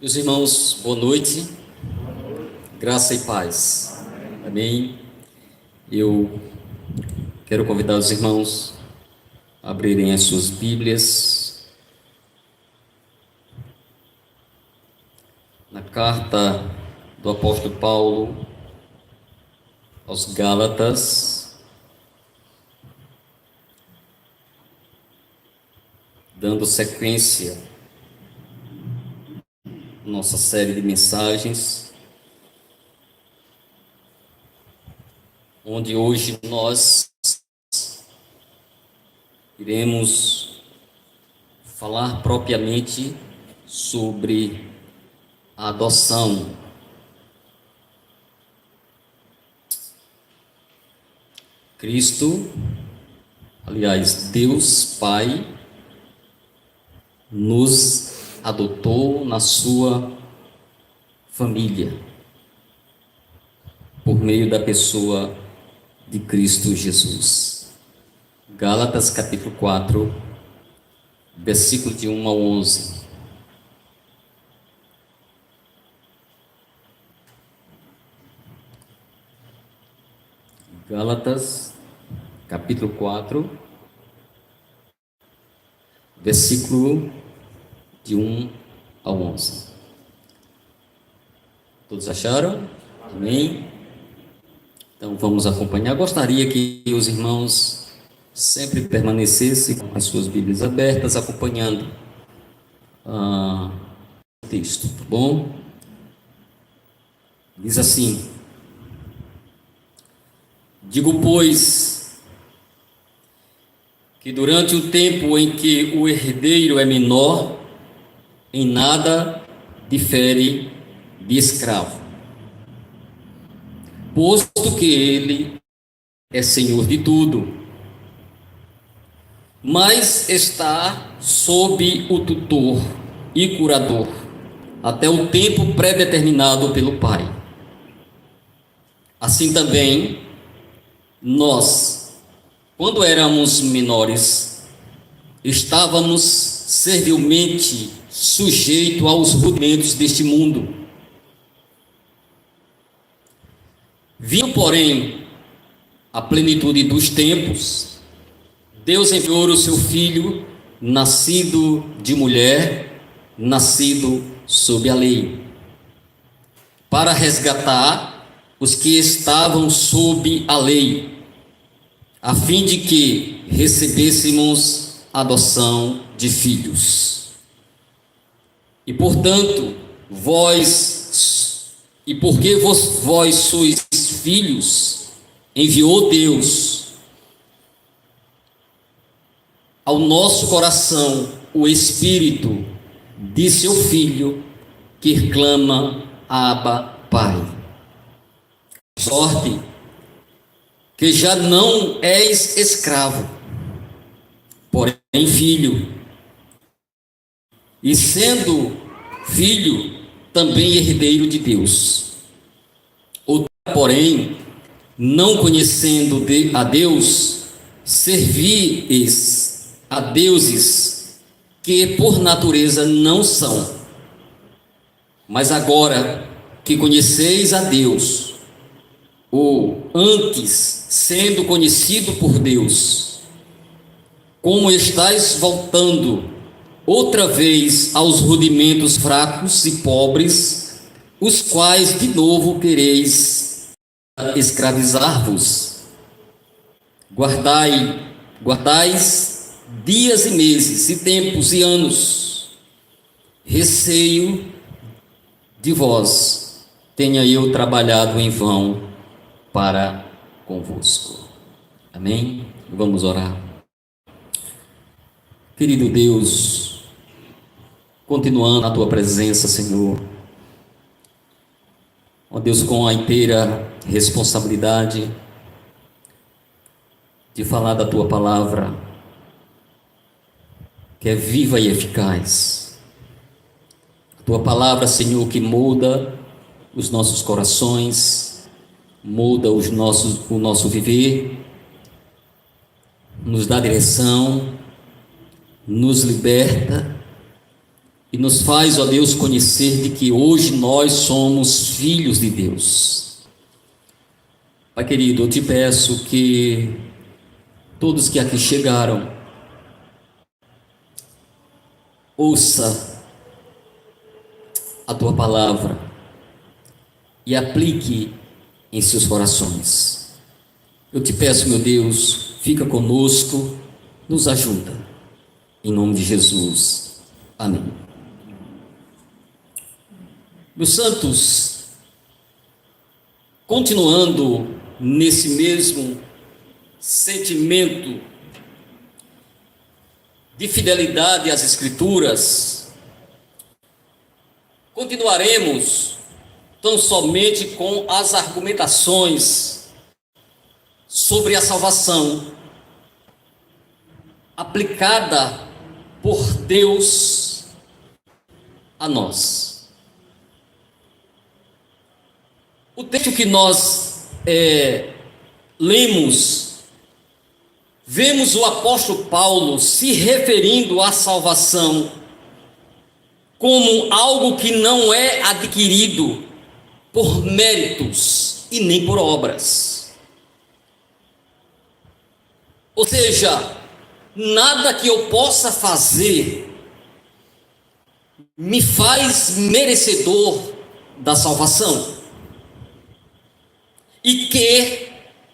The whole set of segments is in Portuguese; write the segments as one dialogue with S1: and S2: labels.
S1: Meus irmãos, boa noite, graça e paz, amém. Eu quero convidar os irmãos a abrirem as suas Bíblias na carta do apóstolo Paulo aos Gálatas, dando sequência à nossa série de mensagens, onde hoje nós iremos falar propriamente sobre a adoção. Cristo, aliás, Deus Pai, nos adotou na sua família, por meio da pessoa de Cristo Jesus. Gálatas capítulo 4, versículo de 1 a 11. Gálatas capítulo 4, versículo de 1 a 11. Todos acharam? Amém? Então vamos acompanhar. Gostaria que os irmãos sempre permanecessem com as suas Bíblias abertas, acompanhando o texto, tá bom? Diz assim: digo, pois, que durante o tempo em que o herdeiro é menor, em nada difere de escravo, posto que ele é senhor de tudo, mas está sob o tutor e curador até o tempo pré-determinado pelo Pai. Assim também nós, quando éramos menores, estávamos servilmente sujeitos aos rudimentos deste mundo. Vindo, porém, a plenitude dos tempos, Deus enviou o seu Filho, nascido de mulher, nascido sob a lei, para resgatar os que estavam sob a lei, a fim de que recebêssemos adoção de filhos. E portanto, porque vós sois filhos, enviou Deus ao nosso coração o Espírito de seu Filho, que clama: Abba, Pai. Sorte que já não és escravo, porém filho, e sendo filho, também herdeiro de Deus. Outra, porém, não conhecendo a Deus, servis a deuses que por natureza não são. Mas agora que conheceis a Deus, ou antes, sendo conhecido por Deus, como estáis voltando outra vez aos rudimentos fracos e pobres, os quais de novo quereis escravizar-vos. Guardais dias e meses, e tempos e anos. Receio de vós tenha eu trabalhado em vão para convosco. Amém? Vamos orar. Querido Deus, continuando na tua presença, Senhor, ó Deus, com a inteira responsabilidade de falar da tua palavra, que é viva e eficaz. A tua palavra, Senhor, que muda os nossos corações, muda o nosso viver, nos dá direção, nos liberta e nos faz, ó Deus, conhecer de que hoje nós somos filhos de Deus. Pai querido, eu te peço que todos que aqui chegaram, ouça a tua palavra e aplique em seus corações. Eu te peço, meu Deus, fica conosco, nos ajuda. Em nome de Jesus. Amém. Meus santos, continuando nesse mesmo sentimento de fidelidade às Escrituras, continuaremos tão somente com as argumentações sobre a salvação aplicada por Deus a nós. O texto que nós lemos, vemos o apóstolo Paulo se referindo à salvação como algo que não é adquirido por méritos e nem por obras. Ou seja, nada que eu possa fazer me faz merecedor da salvação. E que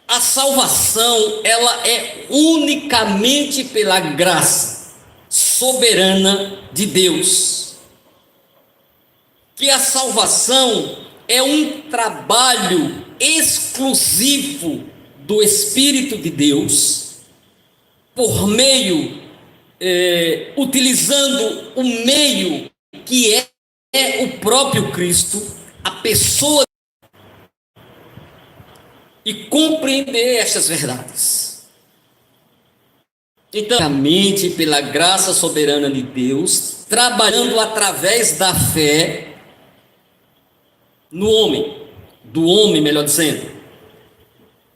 S1: a salvação, ela é unicamente pela graça soberana de Deus. Que a salvação é um trabalho exclusivo do Espírito de Deus, por meio, utilizando o meio que é o próprio Cristo, a pessoa, e compreender estas verdades. Então, unicamente pela graça soberana de Deus, trabalhando através da fé no homem, do homem, melhor dizendo.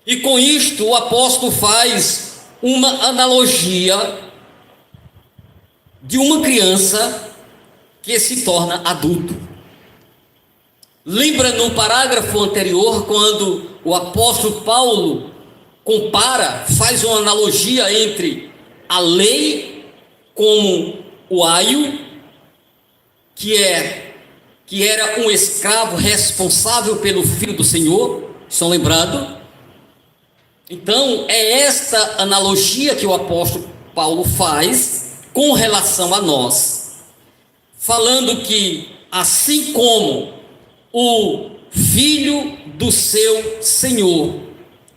S1: E com isto o apóstolo faz uma analogia de uma criança que se torna adulto. Lembra no parágrafo anterior, quando o apóstolo Paulo compara, faz uma analogia entre a lei como o aio, que era um escravo responsável pelo filho do Senhor, estão lembrados? Então, é esta analogia que o apóstolo Paulo faz com relação a nós, falando que, assim como o filho do seu senhor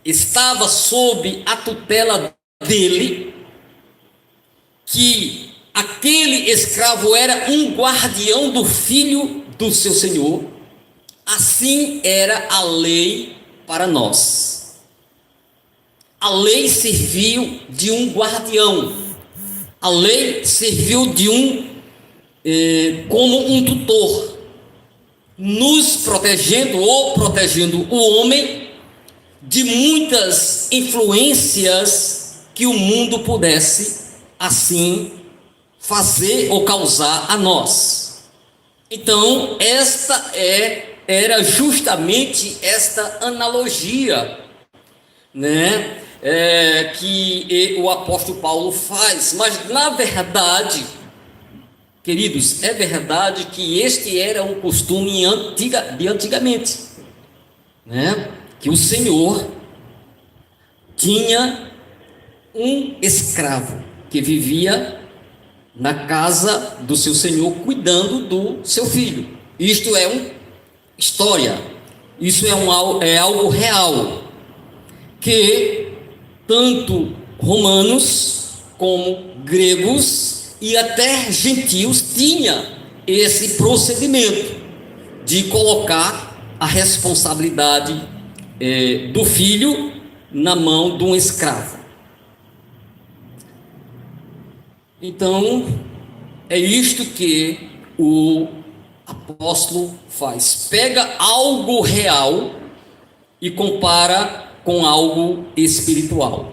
S1: estava sob a tutela dele, que aquele escravo era um guardião do filho do seu senhor, assim era a lei para nós. A lei serviu de um guardião, a lei serviu de como um tutor, nos protegendo ou protegendo o homem de muitas influências que o mundo pudesse assim fazer ou causar a nós. Então, era justamente esta analogia, né, que o apóstolo Paulo faz. Mas na verdade, queridos, é verdade que este era um costume de antigamente, né? Que o Senhor tinha um escravo que vivia na casa do seu Senhor, cuidando do seu filho. Isto é uma história, isso é algo real, que tanto romanos como gregos e até gentios tinha esse procedimento de colocar a responsabilidade do filho na mão de um escravo. Então, é isto que o apóstolo faz: pega algo real e compara com algo espiritual.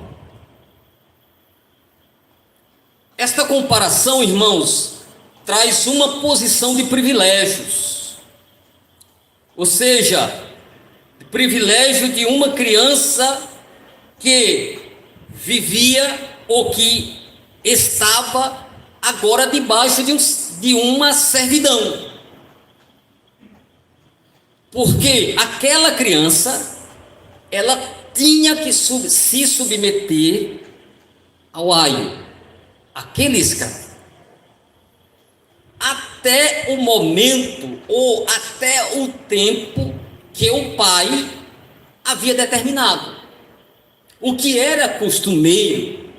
S1: Esta comparação, irmãos, traz uma posição de privilégios, ou seja, privilégio de uma criança que vivia ou que estava agora debaixo de uma servidão, porque aquela criança, ela tinha que se submeter ao aio, aquele escravo, até o momento ou até o tempo que o pai havia determinado. O que era costumeiro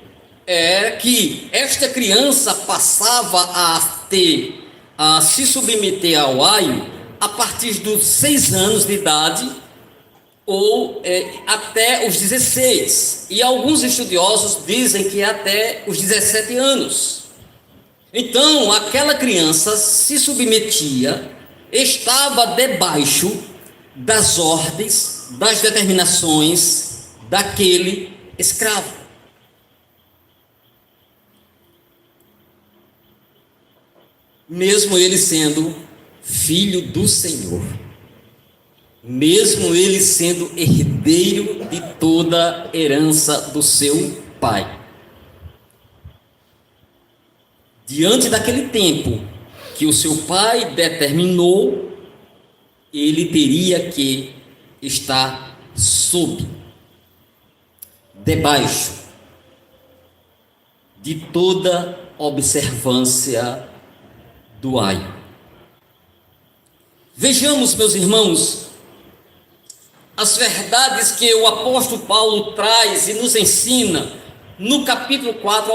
S1: era que esta criança passava a se submeter ao aio a partir dos 6 anos de idade ou até os 16, e alguns estudiosos dizem que até os 17 anos. Então, aquela criança se submetia, estava debaixo das ordens, das determinações daquele escravo. Mesmo ele sendo filho do Senhor, mesmo ele sendo herdeiro de toda a herança do seu pai. Diante daquele tempo que o seu pai determinou, ele teria que estar debaixo de toda observância do aio. Vejamos, meus irmãos, as verdades que o apóstolo Paulo traz e nos ensina no capítulo 4,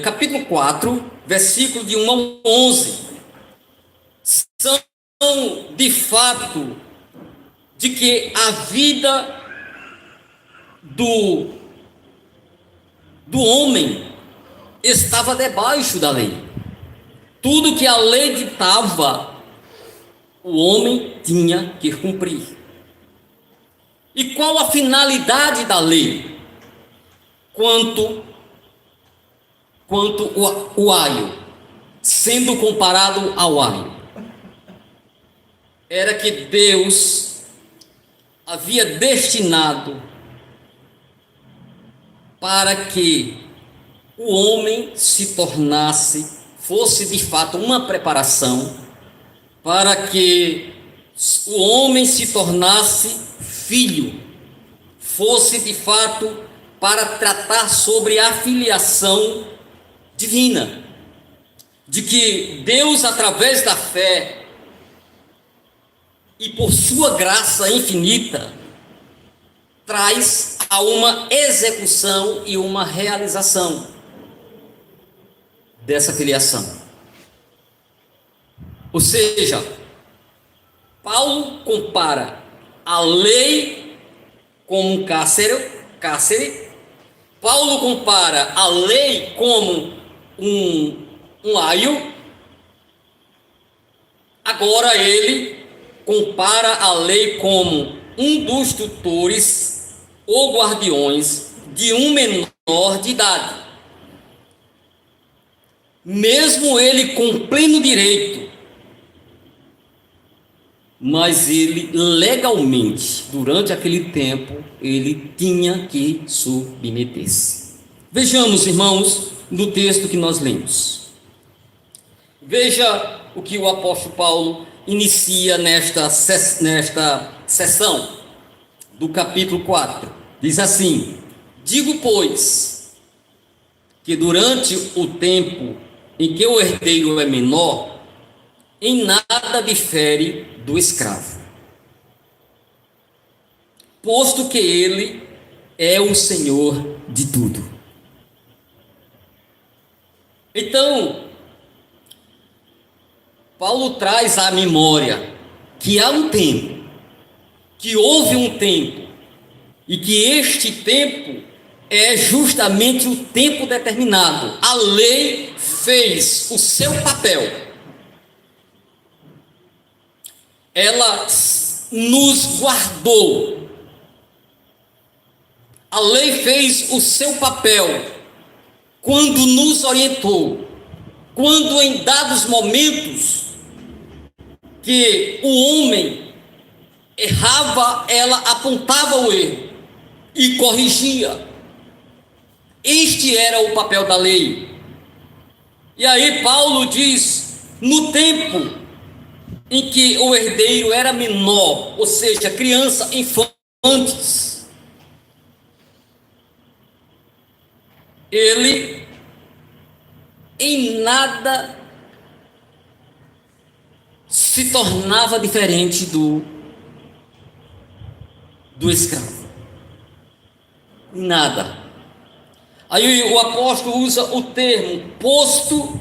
S1: capítulo 4, versículo de 1 ao 11, são de fato de que a vida do homem estava debaixo da lei. Tudo que a lei ditava, o homem tinha que cumprir. E qual a finalidade da lei? Quanto o aio, sendo comparado ao aio, era que Deus havia destinado para que o homem se tornasse, fosse de fato uma preparação para que o homem se tornasse filho, fosse de fato para tratar sobre a filiação divina, de que Deus, através da fé e por sua graça infinita, traz a uma execução e uma realização dessa filiação. Ou seja, Paulo compara a lei como um cárcere. Paulo compara a lei como um aio. Agora ele compara a lei como um dos tutores ou guardiões de um menor de idade. Mesmo ele com pleno direito, mas ele legalmente, durante aquele tempo, ele tinha que submeter-se. Vejamos, irmãos, no texto que nós lemos. Veja o que o apóstolo Paulo inicia nesta sessão do capítulo 4. Diz assim: digo, pois, que durante o tempo em que o herdeiro é menor, em nada difere do escravo, posto que ele é o senhor de tudo. Então, Paulo traz à memória que há um tempo, que houve um tempo, e que este tempo é justamente o tempo determinado. A lei fez o seu papel. Ela nos guardou. A lei fez o seu papel quando nos orientou, quando em dados momentos que o homem errava, ela apontava o erro e corrigia. Este era o papel da lei. E aí Paulo diz, no tempo em que o herdeiro era menor, ou seja, criança, infantes, ele em nada se tornava diferente do escravo. Em nada. Aí o apóstolo usa o termo posto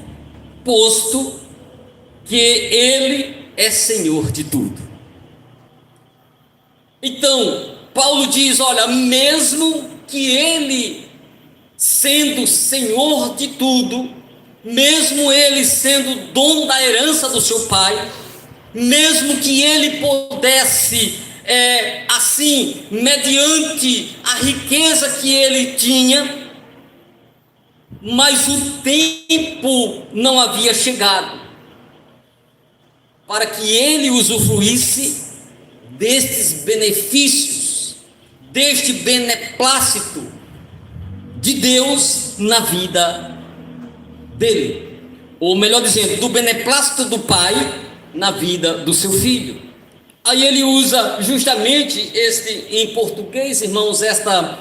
S1: que ele é senhor de tudo. Então, Paulo diz, olha, mesmo que ele sendo senhor de tudo, mesmo ele sendo dono da herança do seu pai, mesmo que ele pudesse, assim, mediante a riqueza que ele tinha, mas o tempo não havia chegado para que ele usufruísse destes benefícios, deste beneplácito de Deus na vida dele, ou melhor dizendo, do beneplácito do pai na vida do seu filho. Aí ele usa justamente em português, irmãos, esta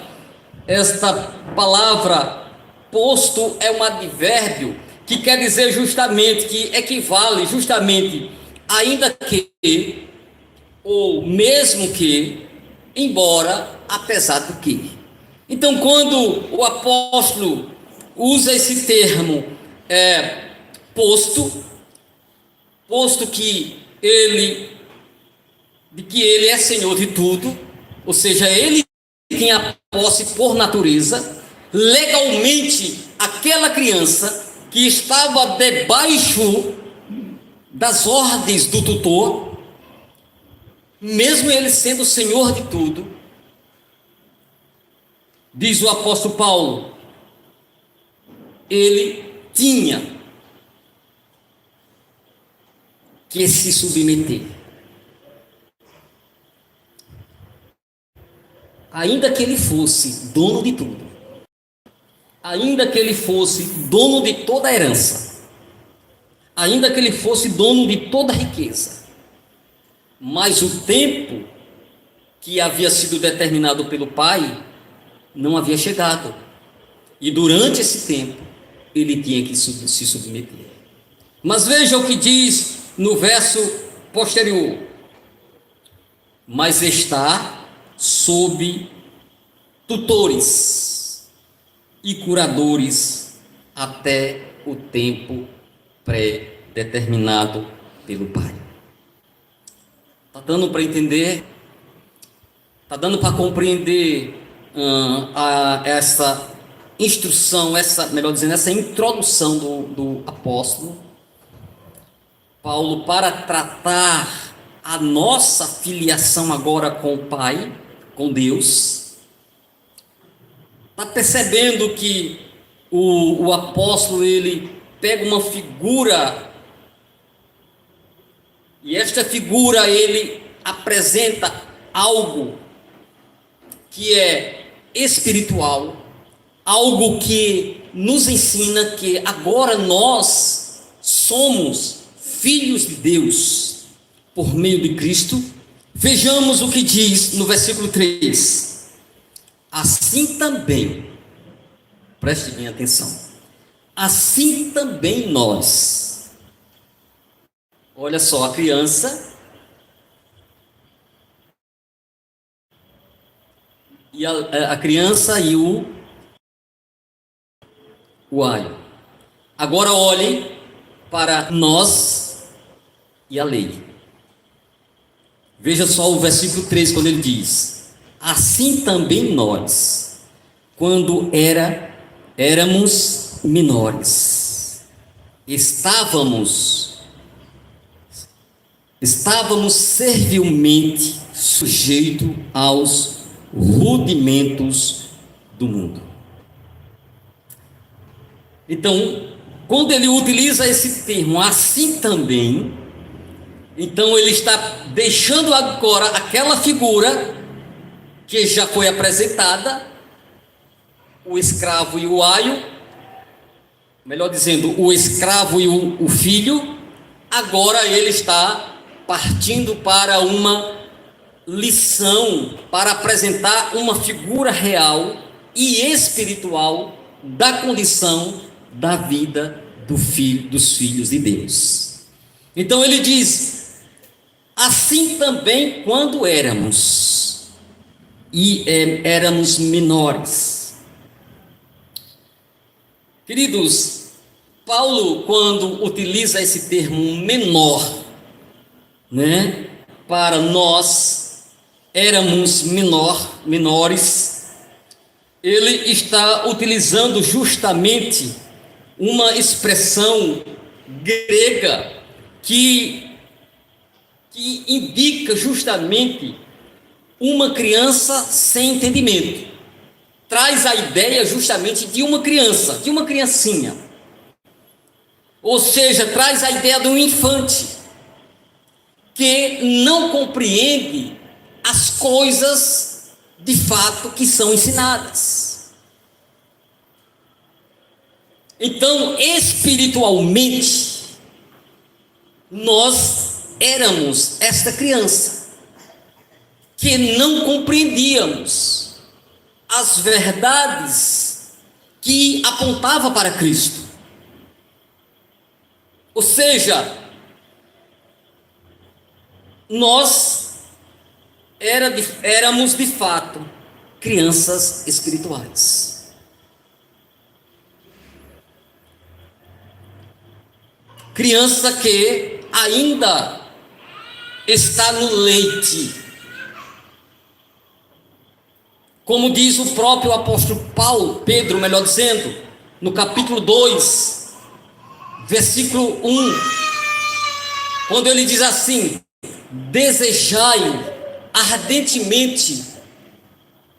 S1: palavra posto é um advérbio que quer dizer justamente, que equivale justamente, ainda que, ou mesmo que, embora, apesar do que. Então, quando o apóstolo usa esse termo, posto que ele é senhor de tudo, ou seja, ele tem a posse por natureza, legalmente, aquela criança que estava debaixo das ordens do tutor, mesmo ele sendo senhor de tudo, diz o apóstolo Paulo, ele tinha que se submeter. Ainda que ele fosse dono de tudo, ainda que ele fosse dono de toda a herança, ainda que ele fosse dono de toda a riqueza, mas o tempo que havia sido determinado pelo pai não havia chegado, e durante esse tempo ele tinha que se submeter. Mas veja o que diz no verso posterior: mas está sob tutores e curadores até o tempo pré-determinado pelo pai. Está dando para entender? Está dando para compreender essa instrução, melhor dizendo, essa introdução do apóstolo Paulo para tratar a nossa filiação agora com o Pai, com Deus? Está percebendo que o apóstolo ele pega uma figura, e esta figura ele apresenta algo que é espiritual, algo que nos ensina que agora nós somos filhos de Deus por meio de Cristo. Vejamos o que diz no versículo 3: assim também, preste bem atenção, assim também nós. Olha só, a criança e a criança e o aio. Agora olhem para nós e a lei. Veja só o versículo 3, quando ele diz: assim também nós, quando éramos menores, estávamos servilmente sujeitos aos rudimentos do mundo. Então, quando ele utiliza esse termo, assim também, então ele está deixando agora aquela figura que já foi apresentada, o escravo e o aio, melhor dizendo, o escravo e o filho. Agora ele está partindo para uma lição, para apresentar uma figura real e espiritual da condição da vida dos filhos de Deus. Então ele diz: assim também quando éramos menores. Queridos, Paulo, quando utiliza esse termo menor, para nós éramos menores, ele está utilizando justamente uma expressão grega que indica justamente uma criança sem entendimento. Traz a ideia justamente de uma criança, de uma criancinha. Ou seja, traz a ideia de um infante que não compreende as coisas de fato que são ensinadas. Então, espiritualmente, nós éramos esta criança que não compreendíamos as verdades que apontava para Cristo. Ou seja, nós éramos de fato crianças espirituais. Criança que ainda está no leite. Como diz o próprio apóstolo Pedro, melhor dizendo, no capítulo 2, versículo 1, quando ele diz assim: desejai ardentemente,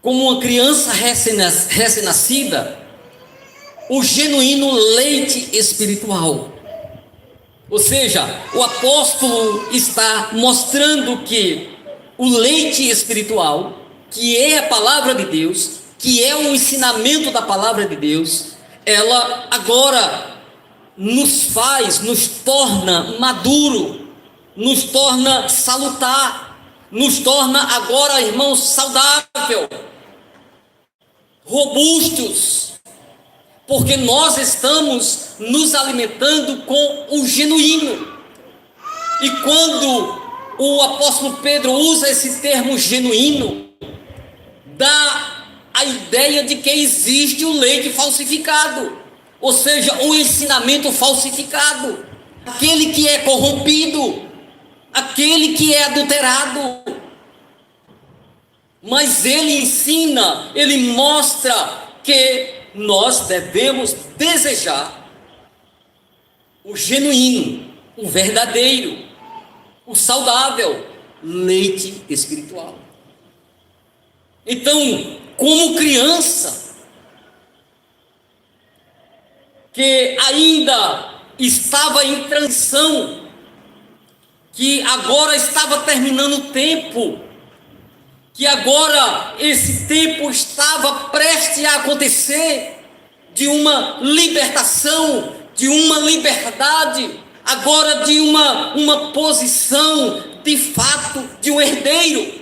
S1: como uma criança recém-nascida, o genuíno leite espiritual. Ou seja, o apóstolo está mostrando que o leite espiritual, que é a palavra de Deus, que é o ensinamento da palavra de Deus, ela agora nos torna maduro, nos torna salutar, nos torna agora, irmãos, saudável, robustos, porque nós estamos nos alimentando com o genuíno. E quando o apóstolo Pedro usa esse termo genuíno, dá a ideia de que existe o leite falsificado, ou seja, um ensinamento falsificado, aquele que é corrompido, aquele que é adulterado. Mas ele ensina, ele mostra que nós devemos desejar o genuíno, o verdadeiro, o saudável leite espiritual. Então, como criança que ainda estava em transição, que agora estava terminando o tempo, que agora esse tempo estava prestes a acontecer, de uma libertação, de uma liberdade, agora de uma posição de fato de um herdeiro.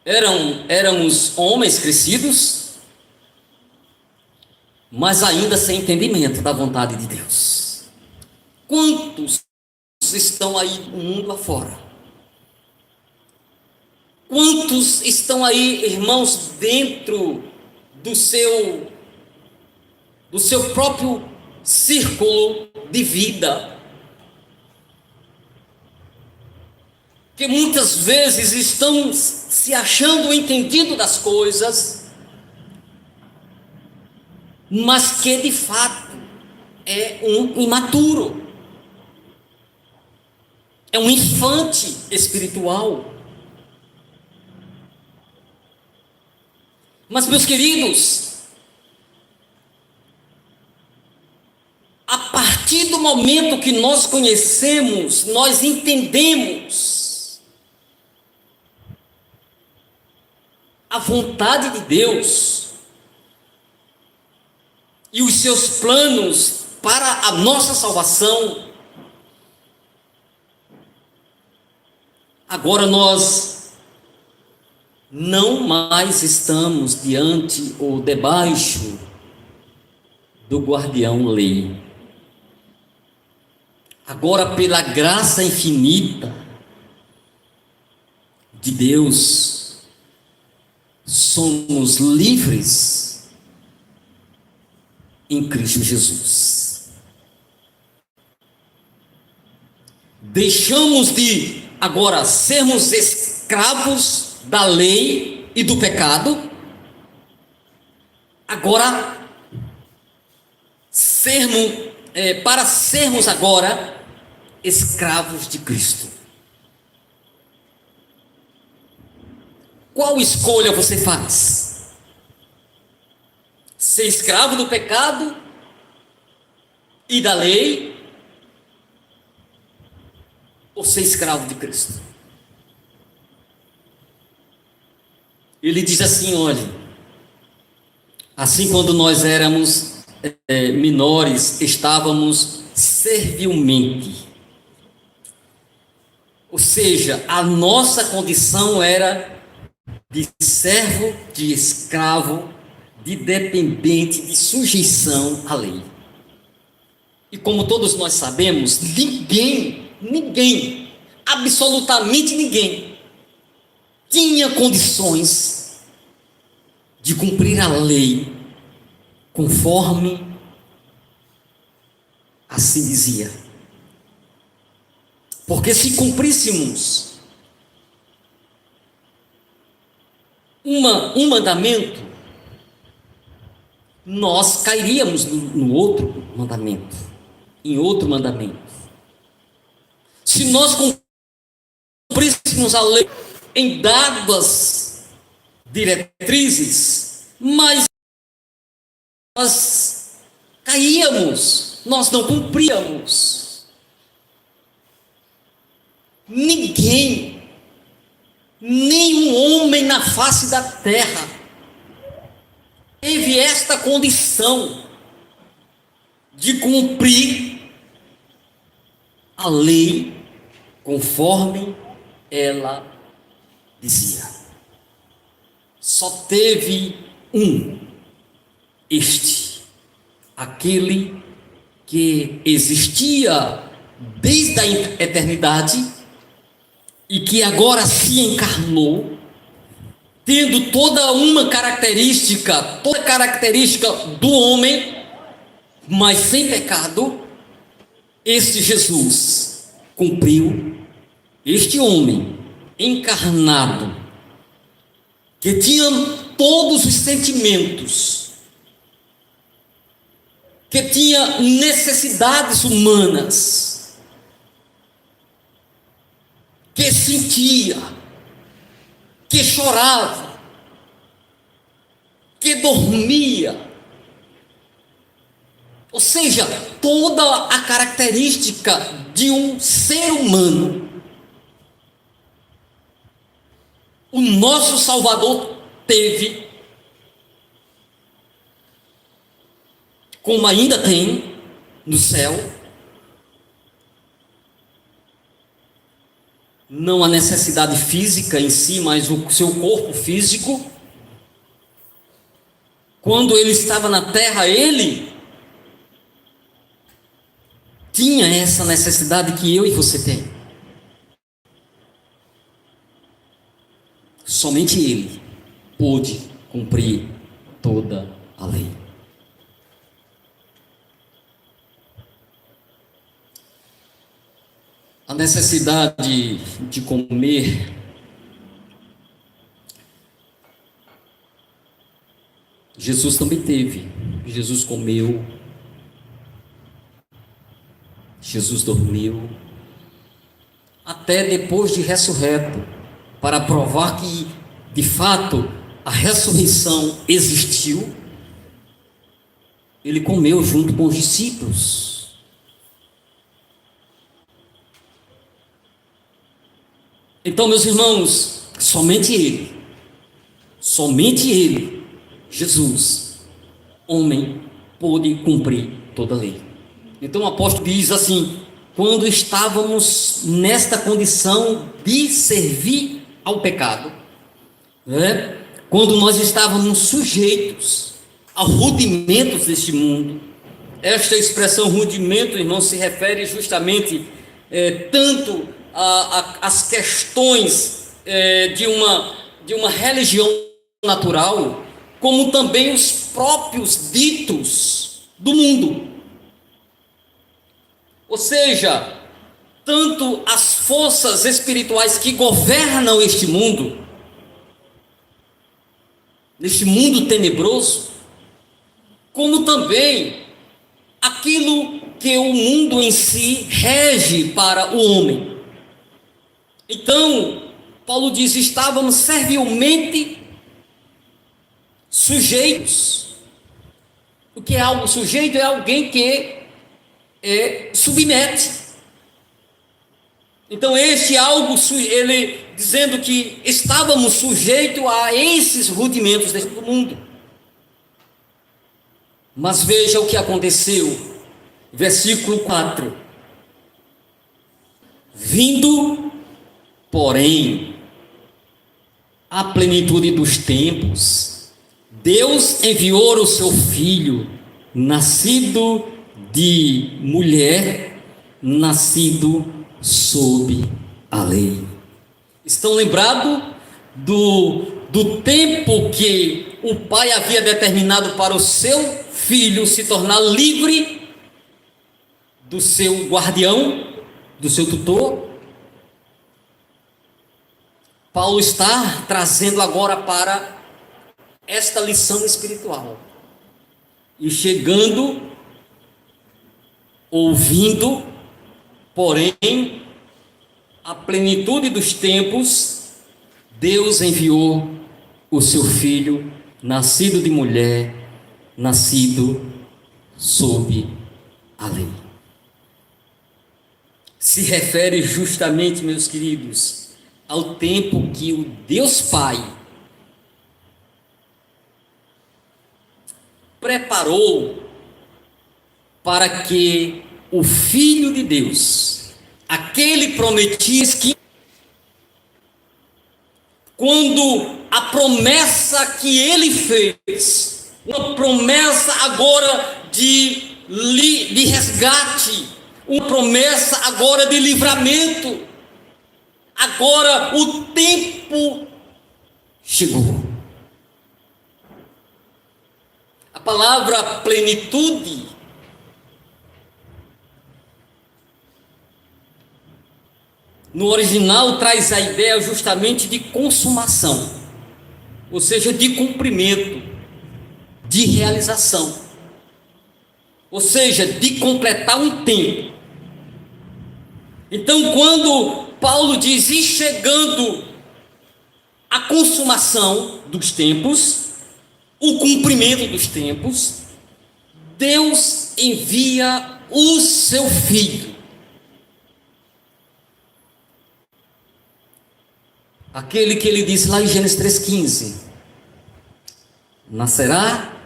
S1: Éramos homens crescidos, mas ainda sem entendimento da vontade de Deus. Quantos estão aí no mundo afora? Quantos estão aí, irmãos, dentro do seu próprio círculo de vida, que muitas vezes estão se achando entendido das coisas, mas que de fato é um imaturo, é um infante espiritual. Mas, meus queridos, a partir do momento que nós conhecemos, nós entendemos a vontade de Deus e os seus planos para a nossa salvação, agora nós não mais estamos diante ou debaixo do guardião lei. Agora, pela graça infinita de Deus, somos livres em Cristo Jesus. Deixamos de agora sermos escravos da lei e do pecado, agora para sermos agora escravos de Cristo. Qual escolha você faz? Ser escravo do pecado e da lei, ou ser escravo de Cristo? Ele diz assim: olha, assim quando nós éramos menores, estávamos servilmente, ou seja, a nossa condição era de servo, de escravo, de dependente, de sujeição à lei. E como todos nós sabemos, ninguém, absolutamente ninguém, tinha condições de cumprir a lei conforme assim dizia. Porque se cumpríssemos um mandamento, nós cairíamos no outro mandamento, em outro mandamento. Se nós cumpríssemos a lei em dadas diretrizes, mas nós caíamos, nós não cumpríamos. Ninguém, nenhum homem na face da terra teve esta condição de cumprir a lei conforme ela dizia. Só teve aquele que existia desde a eternidade e que agora se encarnou, tendo toda característica do homem, mas sem pecado. Este Jesus cumpriu, este homem encarnado, que tinha todos os sentimentos, que tinha necessidades humanas, que sentia, que chorava, que dormia, ou seja, toda a característica de um ser humano, o nosso Salvador teve, como ainda tem no céu. Não a necessidade física em si, mas o seu corpo físico. Quando ele estava na terra, ele tinha essa necessidade que eu e você tem. Somente ele pôde cumprir toda a lei. A necessidade de comer, Jesus também teve. Jesus comeu, Jesus dormiu, até depois de ressurreto, para provar que, de fato, a ressurreição existiu, ele comeu junto com os discípulos. Então, meus irmãos, somente Ele, Jesus, homem, pôde cumprir toda a lei. Então o apóstolo diz assim: quando estávamos nesta condição de servir ao pecado, quando nós estávamos sujeitos a rudimentos deste mundo. Esta expressão rudimento, irmão, se refere justamente tanto às questões de uma religião natural, como também os próprios ditos do mundo. Ou seja, tanto as forças espirituais que governam este mundo tenebroso, como também aquilo que o mundo em si rege para o homem. Então, Paulo diz: estávamos servilmente sujeitos. O que é algo sujeito? É alguém que submete. Então, este algo, ele dizendo que estávamos sujeitos a esses rudimentos deste mundo. Mas veja o que aconteceu, versículo 4: vindo, porém, a plenitude dos tempos, Deus enviou o seu Filho, nascido de mulher, nascido sob a lei. Estão lembrados do tempo que o pai havia determinado para o seu filho se tornar livre do seu guardião, do seu tutor? Paulo está trazendo agora para esta lição espiritual. E chegando, ouvindo, porém, a plenitude dos tempos, Deus enviou o seu filho, nascido de mulher, nascido sob a lei. Se refere justamente, meus queridos, ao tempo que o Deus Pai preparou para que o Filho de Deus, aquele prometido, que quando a promessa que ele fez, uma promessa agora de resgate, uma promessa agora de livramento, agora o tempo chegou. A palavra plenitude no original traz a ideia justamente de consumação, ou seja, de cumprimento, de realização, ou seja, de completar um tempo. Então, quando Paulo diz: e chegando a consumação dos tempos, o cumprimento dos tempos, Deus envia o seu Filho. Aquele que ele disse lá em Gênesis 3,15: nascerá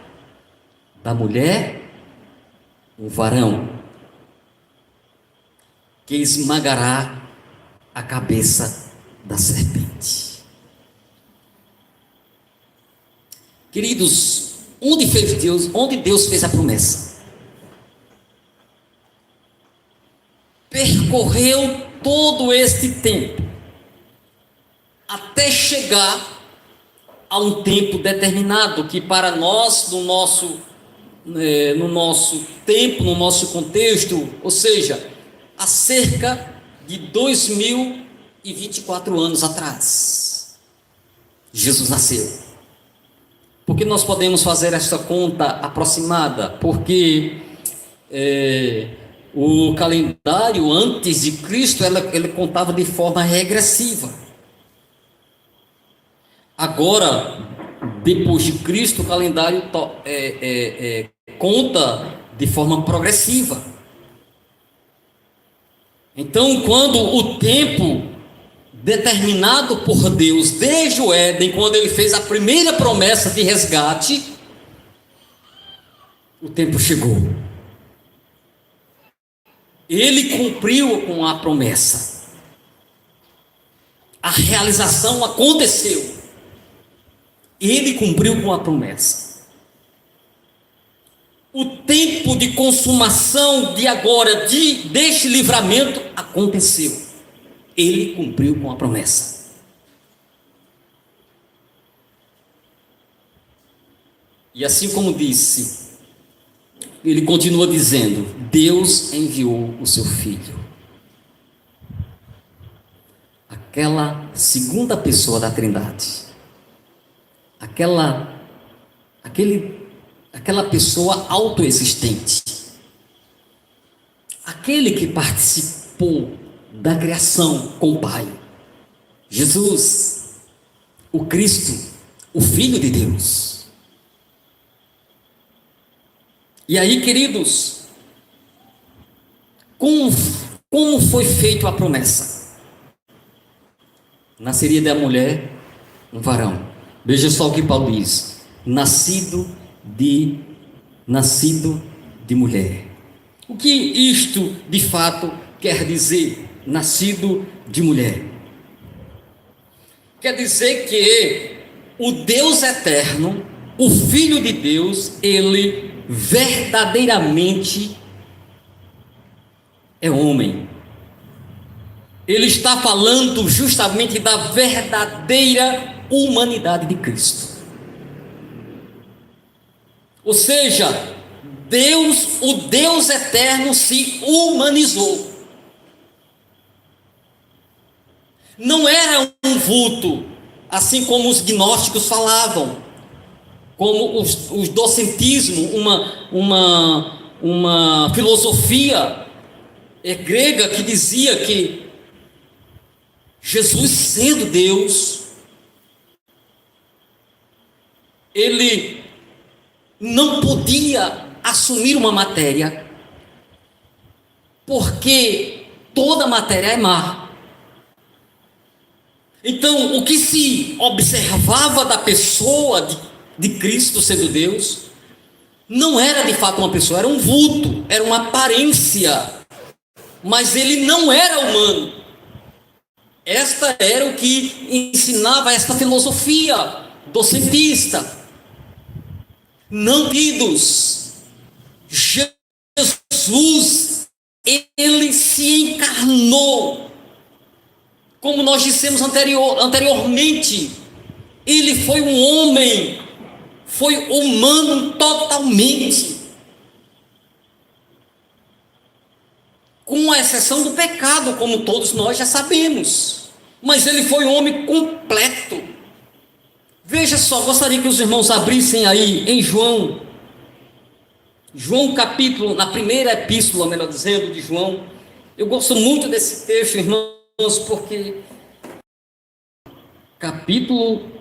S1: da mulher um varão que esmagará a cabeça da serpente. Queridos, onde Deus fez a promessa? Percorreu todo este tempo, até chegar a um tempo determinado, que para nós, no nosso tempo, no nosso contexto, ou seja, há cerca de 2024 anos atrás, Jesus nasceu. Por que nós podemos fazer esta conta aproximada? Porque o calendário antes de Cristo, ele contava de forma regressiva. Agora, depois de Cristo, o calendário conta de forma progressiva. Então, quando o tempo determinado por Deus, desde o Éden, quando ele fez a primeira promessa de resgate, o tempo chegou. Ele cumpriu com a promessa. A realização aconteceu. Ele cumpriu com a promessa. O tempo de consumação de agora, deste livramento, aconteceu. Ele cumpriu com a promessa. E assim como disse, ele continua dizendo: Deus enviou o seu Filho. Aquela segunda pessoa da Trindade. Aquela pessoa autoexistente. Aquele que participou da criação com o Pai. Jesus, o Cristo, o Filho de Deus. E aí, queridos, como foi feita a promessa? Nasceria da mulher um varão. Veja só o que Paulo diz: nascido de mulher. O que isto de fato quer dizer? Nascido de mulher. Quer dizer que o Deus eterno, o Filho de Deus, ele verdadeiramente é homem. Ele está falando justamente da verdadeira humanidade de Cristo. Ou seja, o Deus eterno se humanizou. Não era um vulto, assim como os gnósticos falavam, como os docentismo, uma filosofia grega que dizia que Jesus, sendo Deus, ele não podia assumir uma matéria, porque toda matéria é má. Então, o que se observava da pessoa de Cristo sendo Deus, não era de fato uma pessoa, era um vulto, era uma aparência, mas ele não era humano. Esta era o que ensinava esta filosofia docentista. Não, queridos, Jesus, ele se encarnou, como nós dissemos anteriormente, ele foi um homem, foi humano totalmente, com exceção do pecado, como todos nós já sabemos, mas ele foi um homem completo. Veja só, gostaria que os irmãos abrissem aí em João capítulo, na primeira epístola, melhor dizendo, de João. Eu gosto muito desse texto, irmãos, porque capítulo